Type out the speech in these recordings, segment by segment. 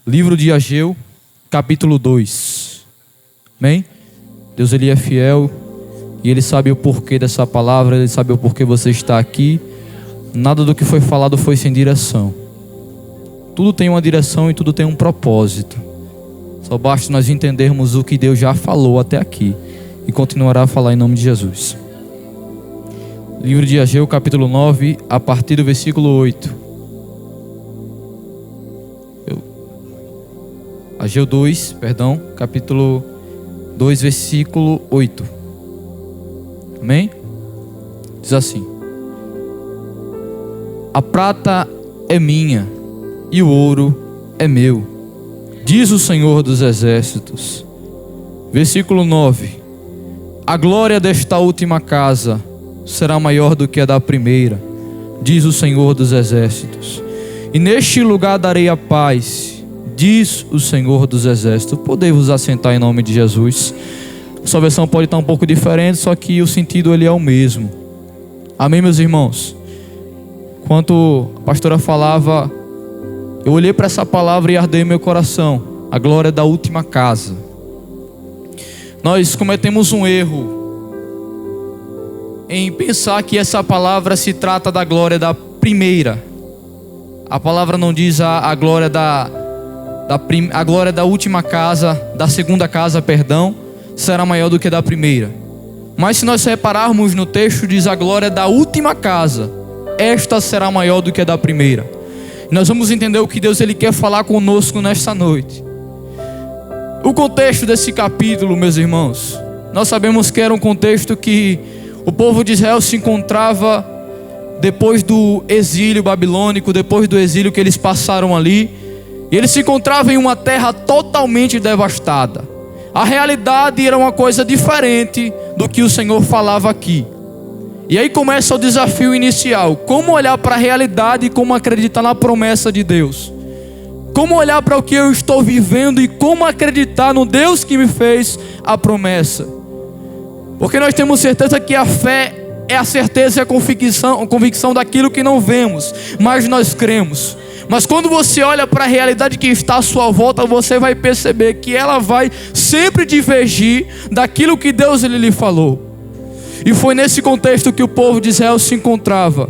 Livro de Ageu, capítulo 2. Amém? Deus, Ele é fiel e Ele sabe o porquê dessa palavra, Ele sabe o porquê você está aqui. Nada do que foi falado foi sem direção. Tudo tem uma direção e tudo tem um propósito. Só basta nós entendermos o que Deus já falou até aqui e continuará a falar em nome de Jesus. Livro de Ageu, capítulo 9, a partir do versículo 8. Ageu 2, capítulo 2, versículo 8. Amém? Diz assim: a prata é minha e o ouro é meu, diz o Senhor dos Exércitos. Versículo 9: a glória desta última casa será maior do que a da primeira, diz o Senhor dos Exércitos. E neste lugar darei a paz, diz o Senhor dos Exércitos. Podemos assentar em nome de Jesus. Sua versão pode estar um pouco diferente, só que o sentido ele é o mesmo. Amém, meus irmãos? Enquanto a pastora falava, eu olhei para essa palavra e ardeu meu coração. A glória da última casa. Nós cometemos um erro em pensar que essa palavra se trata da glória da primeira. A palavra não diz a glória a glória da última casa, da segunda casa, será maior do que da primeira. Mas se nós repararmos no texto, diz a glória da última casa, esta será maior do que a da primeira. E nós vamos entender o que Deus ele quer falar conosco nesta noite. O contexto desse capítulo, meus irmãos, nós sabemos que era um contexto que o povo de Israel se encontrava depois do exílio babilônico, depois do exílio que eles passaram ali. E eles se encontravam em uma terra totalmente devastada. A realidade era uma coisa diferente do que o Senhor falava aqui. E aí começa o desafio inicial: como olhar para a realidade e como acreditar na promessa de Deus. Como olhar para o que eu estou vivendo e como acreditar no Deus que me fez a promessa. Porque nós temos certeza que a fé é a certeza e a convicção daquilo que não vemos, mas nós cremos. Mas quando você olha para a realidade que está à sua volta, você vai perceber que ela vai sempre divergir daquilo que Deus ele lhe falou. E foi nesse contexto que o povo de Israel se encontrava.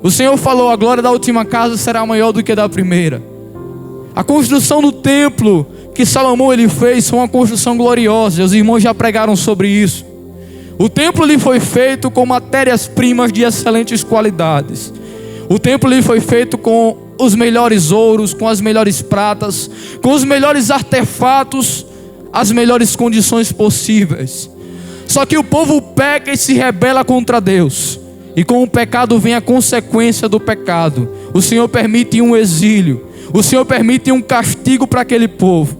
O Senhor falou: a glória da última casa será maior do que a da primeira. A construção do templo que Salomão ele fez foi uma construção gloriosa. Os irmãos já pregaram sobre isso. O templo lhe foi feito com matérias-primas de excelentes qualidades. O templo lhe foi feito com os melhores ouros, com as melhores pratas, com os melhores artefatos, as melhores condições possíveis. Só que o povo peca e se rebela contra Deus. E com o pecado vem a consequência do pecado. O Senhor permite um exílio. O Senhor permite um castigo para aquele povo.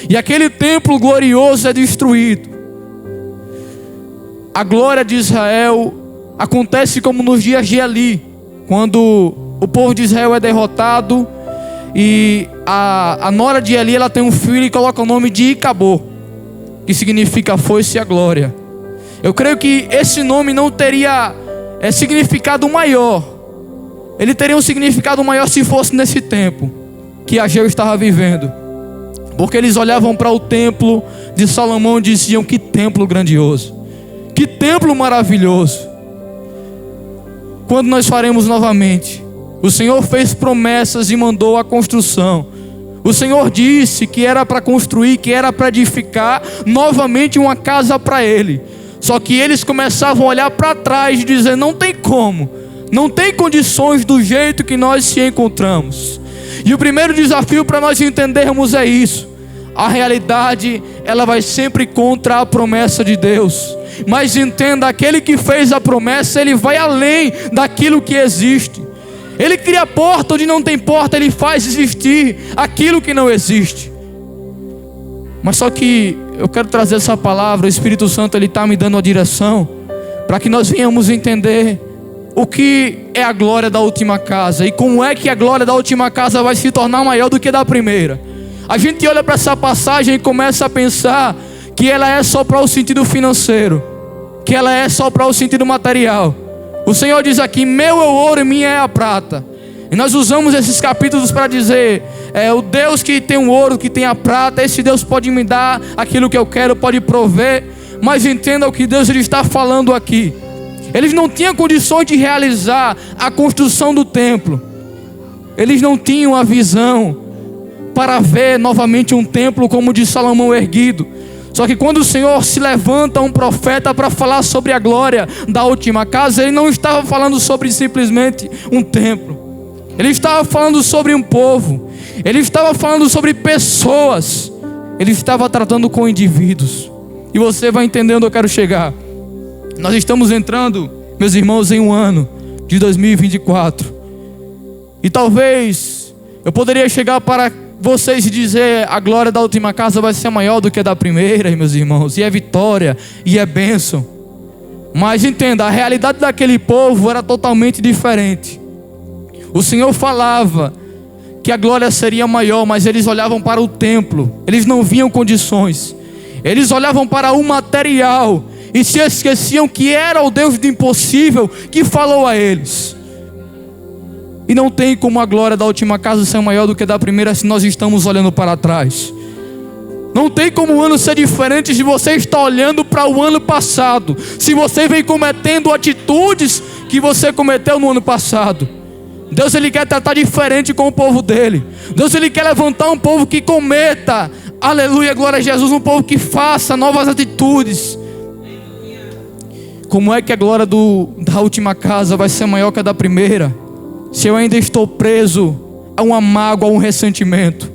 E aquele templo glorioso é destruído. A glória de Israel acontece como nos dias de Eli, quando o povo de Israel é derrotado e a nora de Eli ela tem um filho e coloca o nome de Icabô, que significa foice e a glória. Eu creio que esse nome não teria significado maior. Ele teria um significado maior se fosse nesse tempo que Ageu estava vivendo. Porque eles olhavam para o templo de Salomão e diziam: que templo grandioso, que templo maravilhoso. Quando nós faremos novamente? O Senhor fez promessas e mandou a construção. O Senhor disse que era para construir, que era para edificar novamente uma casa para Ele. Só que eles começavam a olhar para trás e dizer: não tem como, não tem condições do jeito que nós se encontramos. E o primeiro desafio para nós entendermos é isso: a realidade ela vai sempre contra a promessa de Deus. Mas entenda, aquele que fez a promessa, ele vai além daquilo que existe. Ele cria a porta onde não tem porta, ele faz existir aquilo que não existe. Mas só que eu quero trazer essa palavra, o Espírito Santo ele está me dando a direção, para que nós venhamos entender o que é a glória da última casa, e como é que a glória da última casa vai se tornar maior do que a da primeira. A gente olha para essa passagem e começa a pensar que ela é só para o sentido financeiro, que ela é só para o sentido material. O Senhor diz aqui: meu é o ouro e minha é a prata. E nós usamos esses capítulos para dizer: o Deus que tem o ouro, que tem a prata, esse Deus pode me dar aquilo que eu quero, pode prover. Mas entenda o que Deus ele está falando aqui. Eles não tinham condições de realizar a construção do templo. Eles não tinham a visão para ver novamente um templo como o de Salomão erguido. Só que quando o Senhor se levanta um profeta para falar sobre a glória da última casa, ele não estava falando sobre simplesmente um templo. Ele estava falando sobre um povo. Ele estava falando sobre pessoas. Ele estava tratando com indivíduos. E você vai entender onde eu quero chegar. Nós estamos entrando, meus irmãos, em um ano de 2024. E talvez eu poderia chegar para vocês e dizer: a glória da última casa vai ser maior do que a da primeira, meus irmãos. E é vitória, e é bênção. Mas entenda, a realidade daquele povo era totalmente diferente. O Senhor falava que a glória seria maior, mas eles olhavam para o templo. Eles não viam condições. Eles olhavam para o material e se esqueciam que era o Deus do impossível que falou a eles. E não tem como a glória da última casa ser maior do que a da primeira se nós estamos olhando para trás. Não tem como o ano ser diferente se você está olhando para o ano passado. Se você vem cometendo atitudes que você cometeu no ano passado. Deus ele quer tratar diferente com o povo dele. Deus ele quer levantar um povo que cometa, aleluia, glória a Jesus, um povo que faça novas atitudes. Como é que a glória da última casa vai ser maior que a da primeira, se eu ainda estou preso a uma mágoa, a um ressentimento?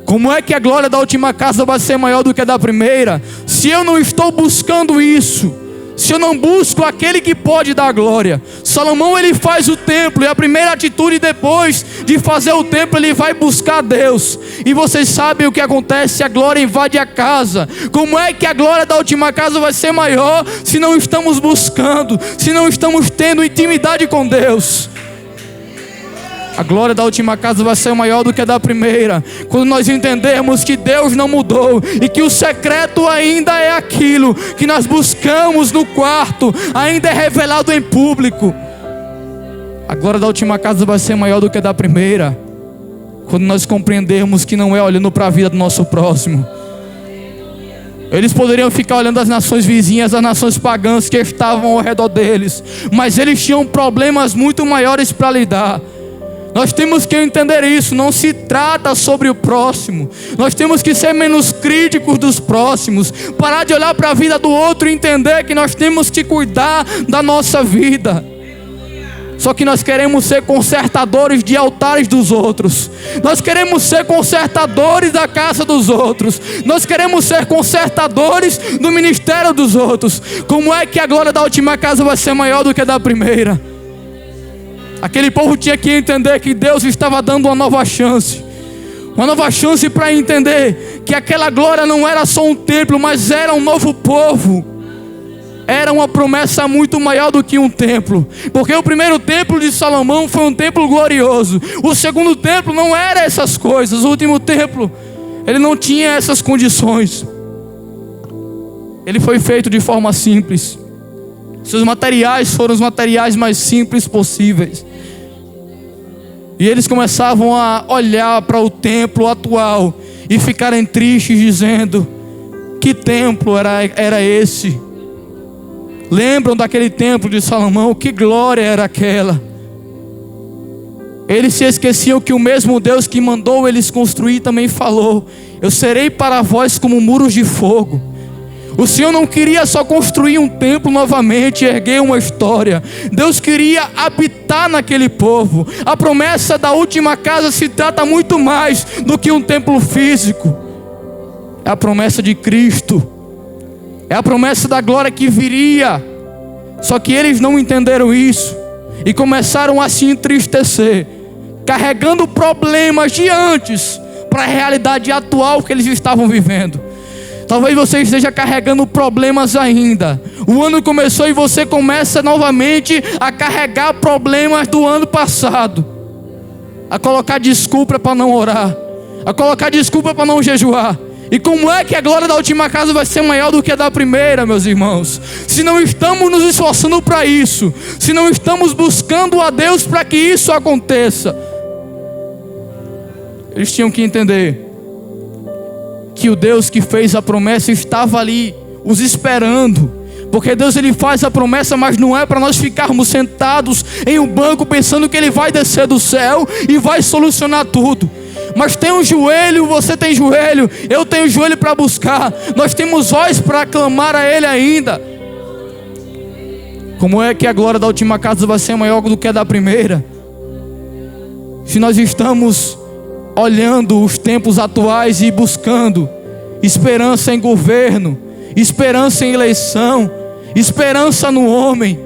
Como é que a glória da última casa vai ser maior do que a da primeira, se eu não estou buscando isso? Se eu não busco aquele que pode dar glória? Salomão ele faz o templo, e a primeira atitude depois de fazer o templo, ele vai buscar Deus. E vocês sabem o que acontece: a glória invade a casa. Como é que a glória da última casa vai ser maior se não estamos buscando, se não estamos tendo intimidade com Deus? A glória da última casa vai ser maior do que a da primeira, quando nós entendermos que Deus não mudou e que o secreto ainda é aquilo que nós buscamos no quarto, ainda é revelado em público. A glória da última casa vai ser maior do que a da primeira, quando nós compreendermos que não é olhando para a vida do nosso próximo. Eles poderiam ficar olhando as nações vizinhas, as nações pagãs que estavam ao redor deles, mas eles tinham problemas muito maiores para lidar. Nós temos que entender isso. Não se trata sobre o próximo. Nós temos que ser menos críticos dos próximos, parar de olhar para a vida do outro e entender que nós temos que cuidar da nossa vida. Só que nós queremos ser consertadores de altares dos outros. Nós queremos ser consertadores da casa dos outros. Nós queremos ser consertadores do ministério dos outros. Como é que a glória da última casa vai ser maior do que a da primeira? Aquele povo tinha que entender que Deus estava dando uma nova chance. Uma nova chance para entender que aquela glória não era só um templo, mas era um novo povo. Era uma promessa muito maior do que um templo. Porque o primeiro templo de Salomão foi um templo glorioso. O segundo templo não era essas coisas. O último templo, ele não tinha essas condições. Ele foi feito de forma simples. Seus materiais foram os materiais mais simples possíveis. E eles começavam a olhar para o templo atual e ficarem tristes, dizendo: que templo era esse? Lembram daquele templo de Salomão? Que glória era aquela? Eles se esqueciam que o mesmo Deus que mandou eles construir também falou: eu serei para vós como muros de fogo. O Senhor não queria só construir um templo novamente, erguer uma história. Deus queria habitar naquele povo. A promessa da última casa se trata muito mais do que um templo físico. É a promessa de Cristo. É a promessa da glória que viria. Só que eles não entenderam isso e começaram a se entristecer, carregando problemas de antes para a realidade atual que eles estavam vivendo. Talvez você esteja carregando problemas ainda. O ano começou e você começa novamente a carregar problemas do ano passado, a colocar desculpa para não orar, a colocar desculpa para não jejuar. E como é que a glória da última casa vai ser maior do que a da primeira, meus irmãos? Se não estamos nos esforçando para isso, se não estamos buscando a Deus para que isso aconteça. Eles tinham que entender que o Deus que fez a promessa estava ali, os esperando. Porque Deus, Ele faz a promessa, mas não é para nós ficarmos sentados em um banco pensando que Ele vai descer do céu e vai solucionar tudo. Mas tem um joelho, você tem joelho, eu tenho joelho para buscar. Nós temos voz para clamar a Ele ainda. Como é que a glória da última casa vai ser maior do que a da primeira? Se nós estamos olhando os tempos atuais e buscando esperança em governo, esperança em eleição, esperança no homem,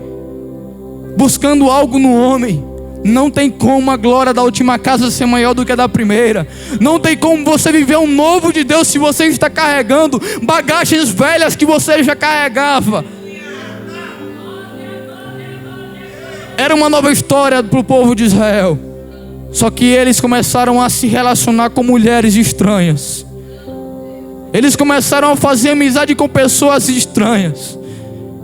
buscando algo no homem, não tem como a glória da última casa ser maior do que a da primeira. Não tem como você viver um novo de Deus se você está carregando bagagens velhas que você já carregava. Era uma nova história para o povo de Israel. Só que eles começaram a se relacionar com mulheres estranhas. Eles começaram a fazer amizade com pessoas estranhas.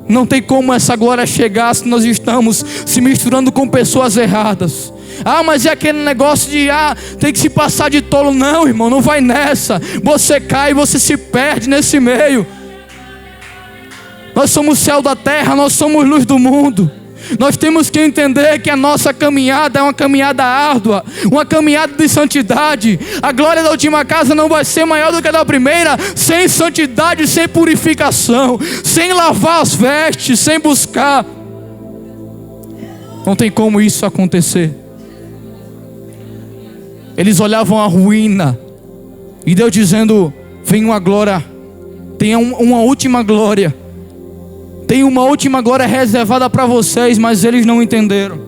Não tem como essa glória chegar se nós estamos se misturando com pessoas erradas. Mas é aquele negócio de tem que se passar de tolo. Não, irmão, não vai nessa. Você cai e você se perde nesse meio. Nós somos céu da terra, nós somos luz do mundo. Nós temos que entender que a nossa caminhada é uma caminhada árdua, uma caminhada de santidade. A glória da última casa não vai ser maior do que a da primeira sem santidade, sem purificação, sem lavar as vestes, sem buscar. Não tem como isso acontecer. Eles olhavam a ruína e Deus dizendo: vem uma glória, tem uma última glória. Tem uma última glória reservada para vocês, mas eles não entenderam.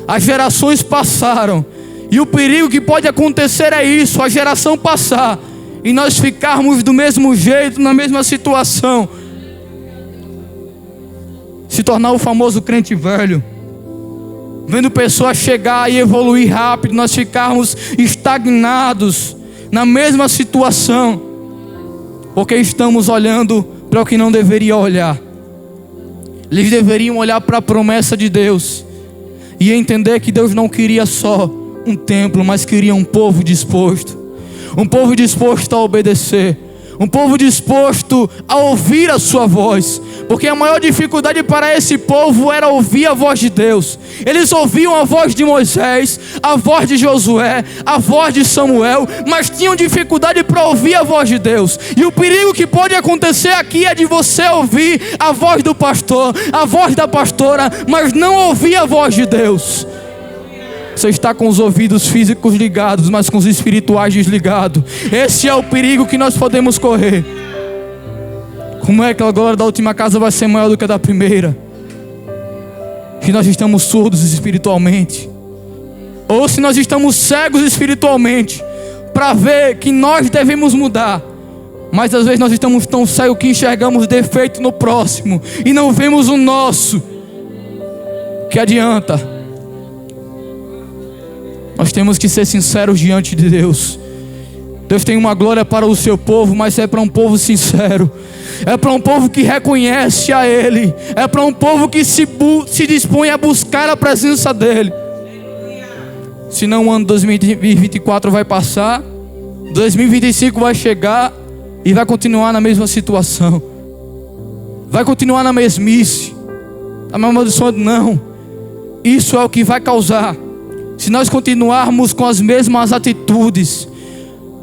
As gerações passaram, e o perigo que pode acontecer é isso: a geração passar e nós ficarmos do mesmo jeito, na mesma situação, se tornar o famoso crente velho, vendo pessoas chegar e evoluir rápido, nós ficarmos estagnados na mesma situação, porque estamos olhando para o que não deveria olhar. Eles deveriam olhar para a promessa de Deus e entender que Deus não queria só um templo, mas queria um povo disposto. Um povo disposto a obedecer. Um povo disposto a ouvir a sua voz. Porque a maior dificuldade para esse povo era ouvir a voz de Deus. Eles ouviam a voz de Moisés, a voz de Josué, a voz de Samuel, mas tinham dificuldade para ouvir a voz de Deus. E o perigo que pode acontecer aqui é de você ouvir a voz do pastor, a voz da pastora, mas não ouvir a voz de Deus. Você está com os ouvidos físicos ligados, mas com os espirituais desligados. Esse é o perigo que nós podemos correr. Como é que a glória da última casa vai ser maior do que a da primeira? Que nós estamos surdos espiritualmente, ou se nós estamos cegos espiritualmente para ver que nós devemos mudar, mas às vezes nós estamos tão cegos que enxergamos defeito no próximo e não vemos o nosso. Que adianta? Nós temos que ser sinceros diante de Deus. Deus tem uma glória para o seu povo, mas é para um povo sincero. É para um povo que reconhece a Ele. É para um povo que se dispõe a buscar a presença dEle. Senão o ano 2024 vai passar, 2025 vai chegar e vai continuar na mesma situação. Vai continuar na mesmice. A mesma maldição, não. Isso é o que vai causar. Se nós continuarmos com as mesmas atitudes,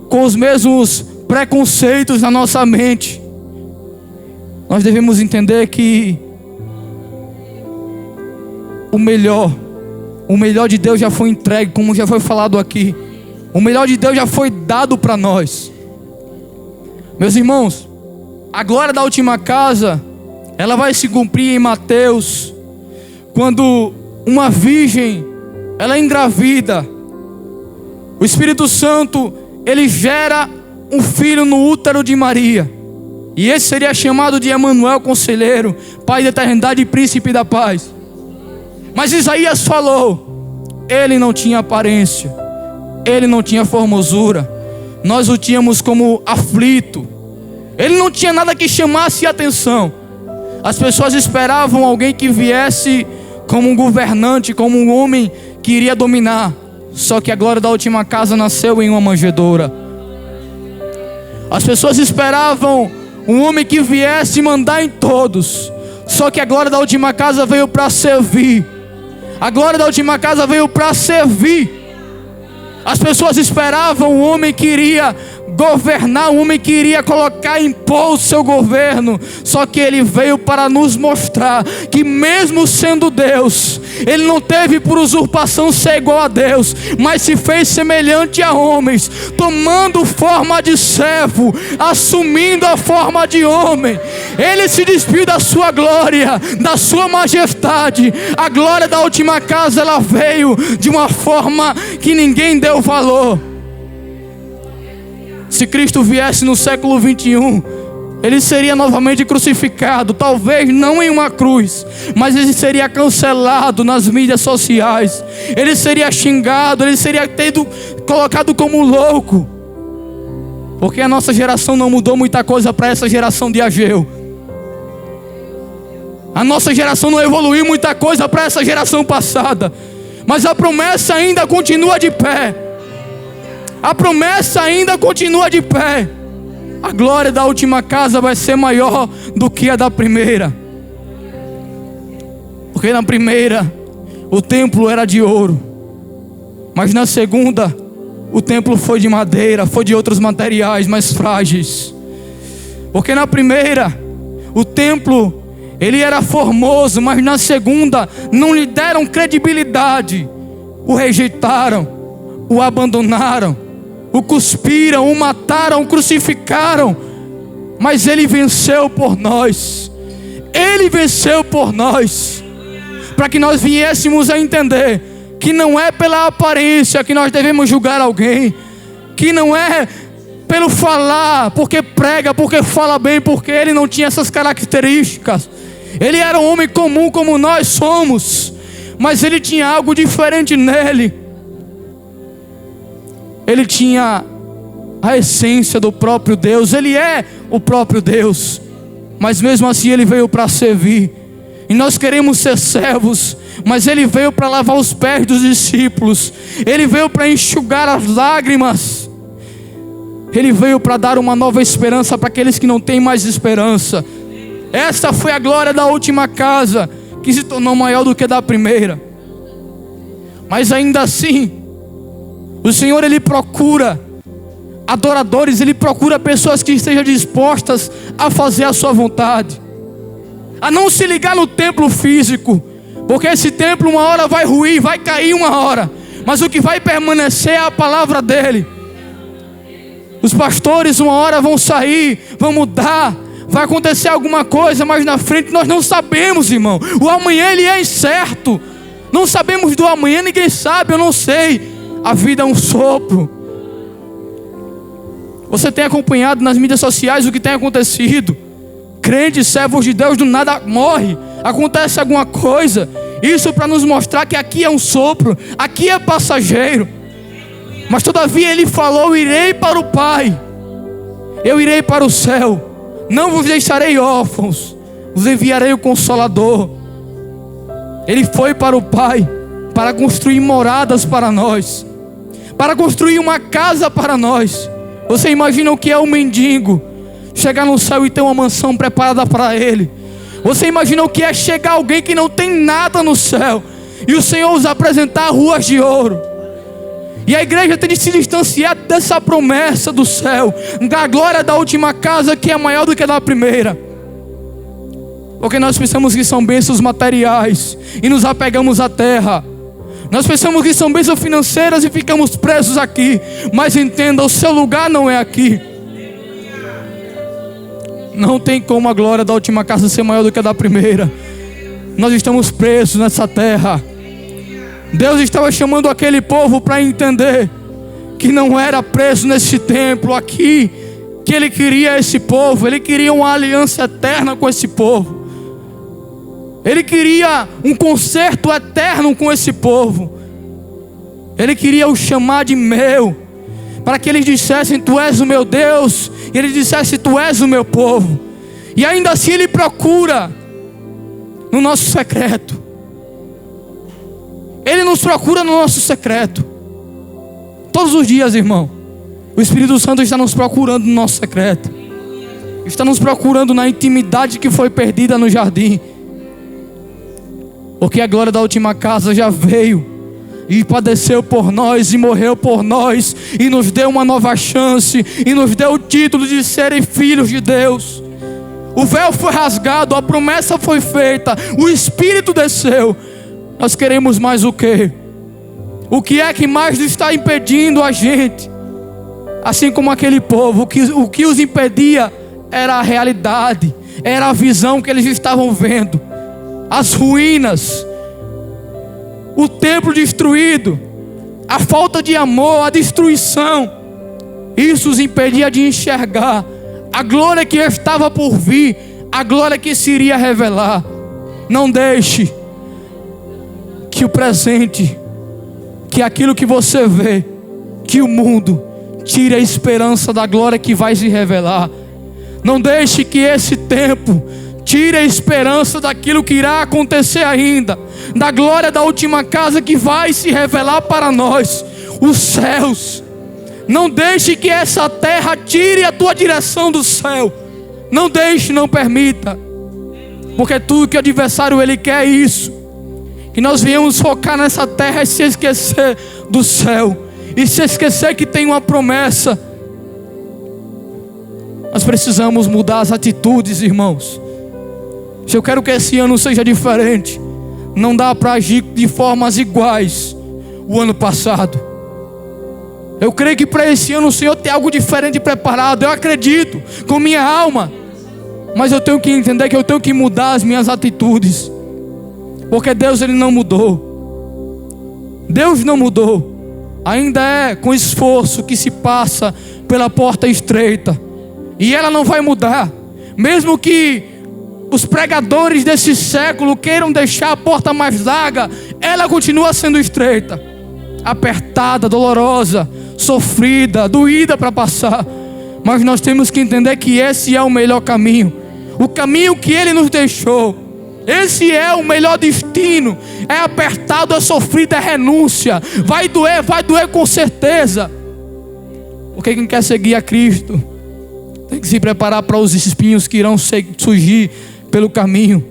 com os mesmos preconceitos na nossa mente, nós devemos entender que o melhor de Deus já foi entregue, como já foi falado aqui. O melhor de Deus já foi dado para nós. Meus irmãos, a glória da última casa, ela vai se cumprir em Mateus, quando uma virgem, ela é engravida. O Espírito Santo, ele gera um filho no útero de Maria. E esse seria chamado de Emanuel, conselheiro, Pai da eternidade e príncipe da paz. Mas Isaías falou, ele não tinha aparência, ele não tinha formosura, nós o tínhamos como aflito. Ele não tinha nada que chamasse a atenção. As pessoas esperavam alguém que viesse como um governante, como um homem que iria dominar. Só que a glória da última casa nasceu em uma manjedoura. As pessoas esperavam um homem que viesse mandar em todos. Só que a glória da última casa veio para servir. A glória da última casa veio para servir. As pessoas esperavam um homem que iria governar, um homem que iria impor o seu governo. Só que ele veio para nos mostrar que mesmo sendo Deus, ele não teve por usurpação ser igual a Deus, mas se fez semelhante a homens, tomando forma de servo, assumindo a forma de homem. Ele se despiu da sua glória, da sua majestade. A glória da última casa, ela veio de uma forma que ninguém deu valor. Se Cristo viesse no século 21, ele seria novamente crucificado, talvez não em uma cruz, mas ele seria cancelado nas mídias sociais, ele seria xingado, ele seria colocado como louco, porque a nossa geração não mudou muita coisa para essa geração de Ageu. A nossa geração não evoluiu muita coisa para essa geração passada, mas a promessa ainda continua de pé. A promessa ainda continua de pé. A glória da última casa vai ser maior do que a da primeira. Porque na primeira o templo era de ouro, mas na segunda o templo foi de madeira, foi de outros materiais mais frágeis. Porque na primeira o templo ele era formoso, mas na segunda não lhe deram credibilidade. O rejeitaram, o abandonaram, o cuspiram, o mataram, o crucificaram. Mas ele venceu por nós. Ele venceu por nós, para que nós viéssemos a entender que não é pela aparência que nós devemos julgar alguém, que não é pelo falar, porque prega, porque fala bem, porque ele não tinha essas características. Ele era um homem comum como nós somos, mas ele tinha algo diferente nele. Ele tinha a essência do próprio Deus. Ele é o próprio Deus, mas mesmo assim ele veio para servir. E nós queremos ser servos, mas ele veio para lavar os pés dos discípulos. Ele veio para enxugar as lágrimas. Ele veio para dar uma nova esperança para aqueles que não têm mais esperança. Essa foi a glória da última casa, que se tornou maior do que a da primeira. Mas ainda assim, o Senhor, ele procura adoradores, ele procura pessoas que estejam dispostas a fazer a sua vontade, a não se ligar no templo físico, porque esse templo uma hora vai ruir, vai cair uma hora, mas o que vai permanecer é a palavra dele. Os pastores uma hora vão sair, vão mudar, vai acontecer alguma coisa, mas na frente nós não sabemos, irmão. O amanhã ele é incerto. Não sabemos do amanhã, ninguém sabe, eu não sei. A vida é um sopro. Você tem acompanhado nas mídias sociais o que tem acontecido? Crentes, servos de Deus, do nada morre, acontece alguma coisa. Isso para nos mostrar que aqui é um sopro, aqui é passageiro. Mas todavia ele falou: irei para o Pai, eu irei para o céu, não vos deixarei órfãos, vos enviarei o Consolador. Ele foi para o Pai para construir moradas para nós, para construir uma casa para nós. Você imagina o que é um mendigo chegar no céu e ter uma mansão preparada para ele? Você imagina o que é chegar alguém que não tem nada no céu e o Senhor os apresentar ruas de ouro? E a igreja tem de se distanciar dessa promessa do céu, da glória da última casa, que é maior do que a da primeira. Porque nós pensamos que são bênçãos materiais e nos apegamos à terra. Nós pensamos que são bênçãos financeiras e ficamos presos aqui. Mas entenda, o seu lugar não é aqui. Não tem como a glória da última casa ser maior do que a da primeira. Nós estamos presos nessa terra. Deus estava chamando aquele povo para entender que não era preso nesse templo aqui, que Ele queria esse povo. Ele queria uma aliança eterna com esse povo. Ele queria um concerto eterno com esse povo. Ele queria o chamar de meu, para que eles dissessem: tu és o meu Deus, e ele dissesse: tu és o meu povo. E ainda assim Ele procura no nosso secreto. Ele nos procura no nosso secreto. Todos os dias, irmão, o Espírito Santo está nos procurando no nosso secreto. Está nos procurando na intimidade que foi perdida no jardim. Porque a glória da última casa já veio e padeceu por nós e morreu por nós e nos deu uma nova chance e nos deu o título de serem filhos de Deus. O véu foi rasgado, a promessa foi feita, o Espírito desceu. Nós queremos mais o quê? O que é que mais está impedindo a gente? Assim como aquele povo, o que os impedia era a realidade, era a visão que eles estavam vendo. As ruínas, o templo destruído, a falta de amor, a destruição. Isso os impedia de enxergar a glória que estava por vir, a glória que se iria revelar. Não deixe que o presente, que aquilo que você vê, que o mundo tire a esperança da glória que vai se revelar. Não deixe que esse tempo tire a esperança daquilo que irá acontecer ainda, da glória da última casa que vai se revelar para nós, os céus. Não deixe que essa terra tire a tua direção do céu. Não deixe, não permita. Porque tudo que o adversário ele quer é isso, que nós viemos focar nessa terra e se esquecer do céu, e se esquecer que tem uma promessa. Nós precisamos mudar as atitudes, irmãos. Se eu quero que esse ano seja diferente, não dá para agir de formas iguais o ano passado. Eu creio que para esse ano o Senhor tem algo diferente preparado. Eu acredito com minha alma. Mas eu tenho que entender que eu tenho que mudar as minhas atitudes. Porque Deus ele não mudou. Deus não mudou. Ainda é com esforço que se passa pela porta estreita. E ela não vai mudar. Mesmo que os pregadores desse século queiram deixar a porta mais larga, ela continua sendo estreita, apertada, dolorosa, sofrida, doída para passar. Mas nós temos que entender que esse é o melhor caminho, o caminho que Ele nos deixou. Esse é o melhor destino. É apertado, é sofrido, é renúncia. Vai doer com certeza. Porque quem quer seguir a Cristo tem que se preparar para os espinhos que irão surgir pelo caminho.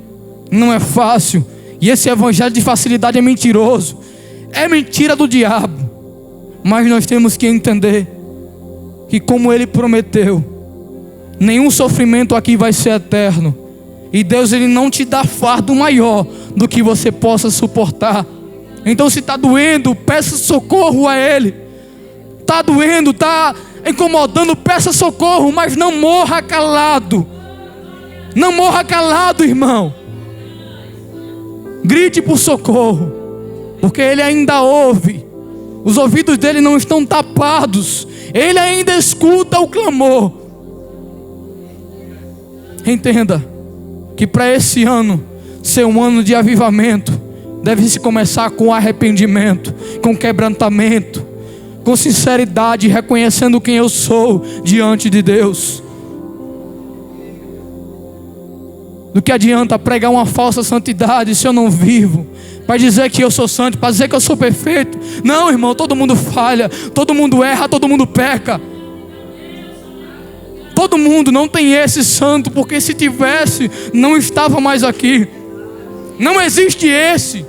Não é fácil. E esse evangelho de facilidade é mentiroso. É mentira do diabo. Mas nós temos que entender que, como Ele prometeu, nenhum sofrimento aqui vai ser eterno. E Deus ele não te dá fardo maior do que você possa suportar. Então se está doendo, peça socorro a Ele. Está doendo, está incomodando, peça socorro. Mas não morra calado. Não morra calado, irmão. Grite por socorro, porque Ele ainda ouve. Os ouvidos dele não estão tapados. Ele ainda escuta o clamor. Entenda que para esse ano ser um ano de avivamento, deve-se começar com arrependimento, com quebrantamento, com sinceridade, reconhecendo quem eu sou diante de Deus. Do que adianta pregar uma falsa santidade se eu não vivo? Para dizer que eu sou santo, para dizer que eu sou perfeito. Não, irmão, todo mundo falha, todo mundo erra, todo mundo peca. Todo mundo não tem esse santo, porque se tivesse, não estava mais aqui. Não existe esse.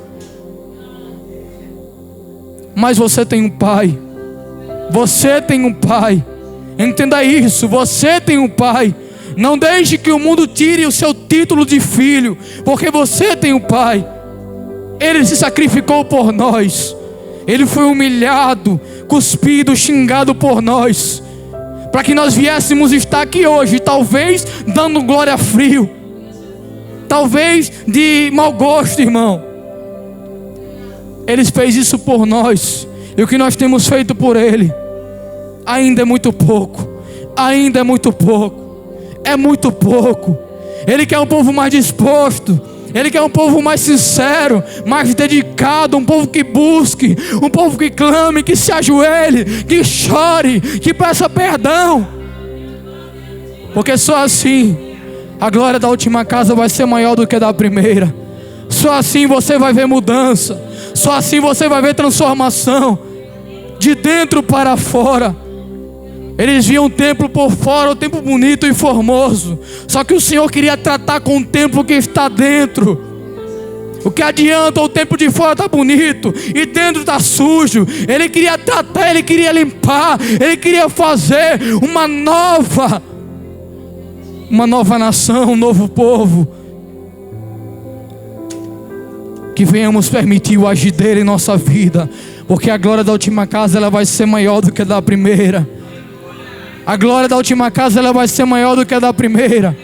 Mas você tem um pai. Você tem um pai. Entenda isso, você tem um pai. Não deixe que o mundo tire o seu título de filho, porque você tem um pai. Ele se sacrificou por nós. Ele foi humilhado, cuspido, xingado por nós, para que nós viéssemos estar aqui hoje, talvez dando glória frio, talvez de mau gosto, irmão. Ele fez isso por nós. E o que nós temos feito por Ele ainda é muito pouco. Ainda é muito pouco. É muito pouco. Ele quer um povo mais disposto. Ele quer um povo mais sincero, mais dedicado, um povo que busque, um povo que clame, que se ajoelhe, que chore, que peça perdão. Porque só assim a glória da última casa vai ser maior do que a da primeira. Só assim você vai ver mudança. Só assim você vai ver transformação. de dentro para fora. Eles viam o templo por fora, o templo bonito e formoso. Só que o Senhor queria tratar com o templo que está dentro. O que adianta o templo de fora está bonito e dentro está sujo? Ele queria tratar, ele queria limpar, ele queria fazer uma nova nação, um novo povo. Que venhamos permitir o agir dele em nossa vida, porque a glória da última casa ela vai ser maior do que a da primeira. A glória da última casa ela vai ser maior do que a da primeira.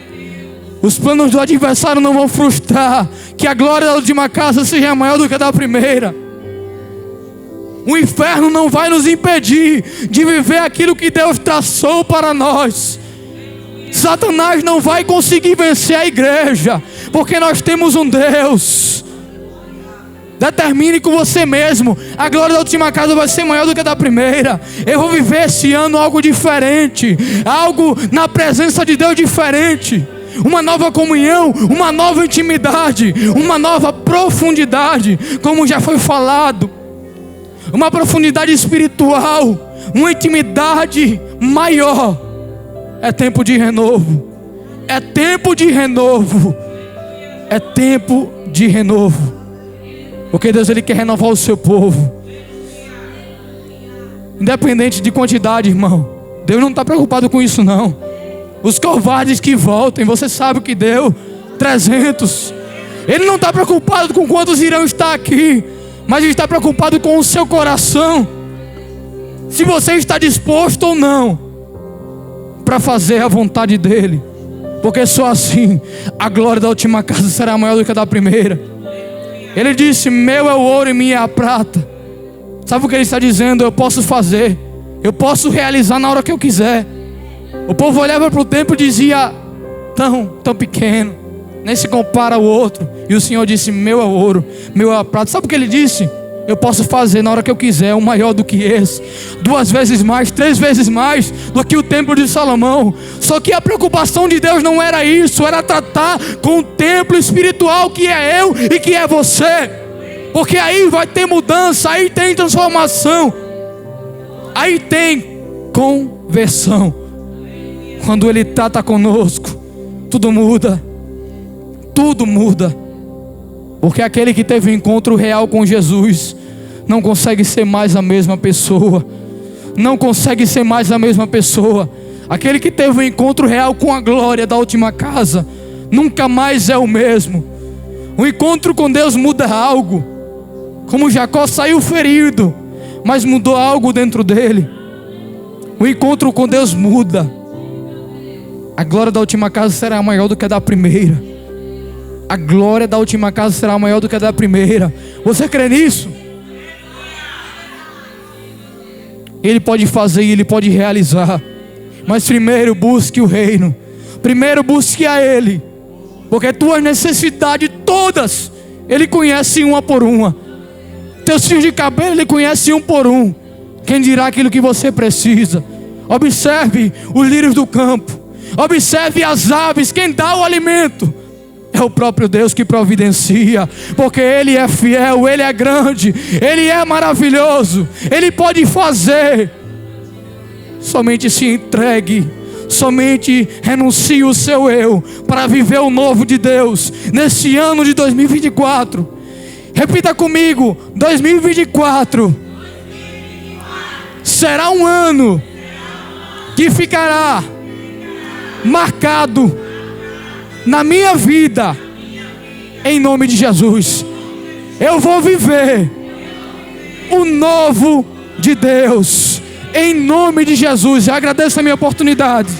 Os planos do adversário não vão frustrar que a glória da última casa seja maior do que a da primeira. O inferno não vai nos impedir de viver aquilo que Deus traçou para nós. Satanás não vai conseguir vencer a igreja, porque nós temos um Deus. Determine com você mesmo: a glória da última casa vai ser maior do que a da primeira. Eu vou viver esse ano algo diferente, algo na presença de Deus diferente. Uma nova comunhão, uma nova intimidade, uma nova profundidade, como já foi falado. Uma profundidade espiritual, uma intimidade maior. É tempo de renovo. É tempo de renovo. É tempo de renovo. Porque Deus ele quer renovar o seu povo. Independente de quantidade, irmão. Deus não está preocupado com isso não. Os covardes que voltem, você sabe o que deu? 300. Ele não está preocupado com quantos irão estar aqui, mas ele está preocupado com o seu coração. Se você está disposto ou não para fazer a vontade dele. Porque só assim a glória da última casa será maior do que a da primeira. Ele disse: meu é o ouro e minha é a prata. Sabe o que ele está dizendo? Eu posso fazer, eu posso realizar na hora que eu quiser. O povo olhava para o templo e dizia: tão pequeno, nem se compara ao outro. E o Senhor disse: meu é o ouro, meu é a prata. Sabe o que ele disse? Eu posso fazer na hora que eu quiser, um maior do que esse, 2 vezes mais, 3 vezes mais do que o templo de Salomão. Só que a preocupação de Deus não era isso, era tratar com o templo espiritual que é eu e que é você. Porque aí vai ter mudança, aí tem transformação, aí tem conversão. Quando Ele trata conosco, tudo muda. Tudo muda. Porque aquele que teve um encontro real com Jesus não consegue ser mais a mesma pessoa. Não consegue ser mais a mesma pessoa. Aquele que teve um encontro real com a glória da última casa nunca mais é o mesmo. O encontro com Deus muda algo. Como Jacó saiu ferido, mas mudou algo dentro dele. O encontro com Deus muda. A glória da última casa será maior do que a da primeira. A glória da última casa será maior do que a da primeira. Você crê nisso? Ele pode fazer e Ele pode realizar. Mas primeiro busque o reino. Primeiro busque a Ele. Porque tuas necessidades todas Ele conhece uma por uma. Teus fios de cabelo Ele conhece um por um. Quem dirá aquilo que você precisa? Observe os lírios do campo. Observe as aves. Quem dá o alimento é o próprio Deus que providencia. Porque Ele é fiel, Ele é grande, Ele é maravilhoso, Ele pode fazer. Somente se entregue, somente renuncie o seu eu para viver o novo de Deus nesse ano de 2024. Repita comigo: 2024 será um ano que ficará marcado na minha vida, em nome de Jesus. Eu vou viver o novo de Deus, em nome de Jesus. Eu agradeço a minha oportunidade.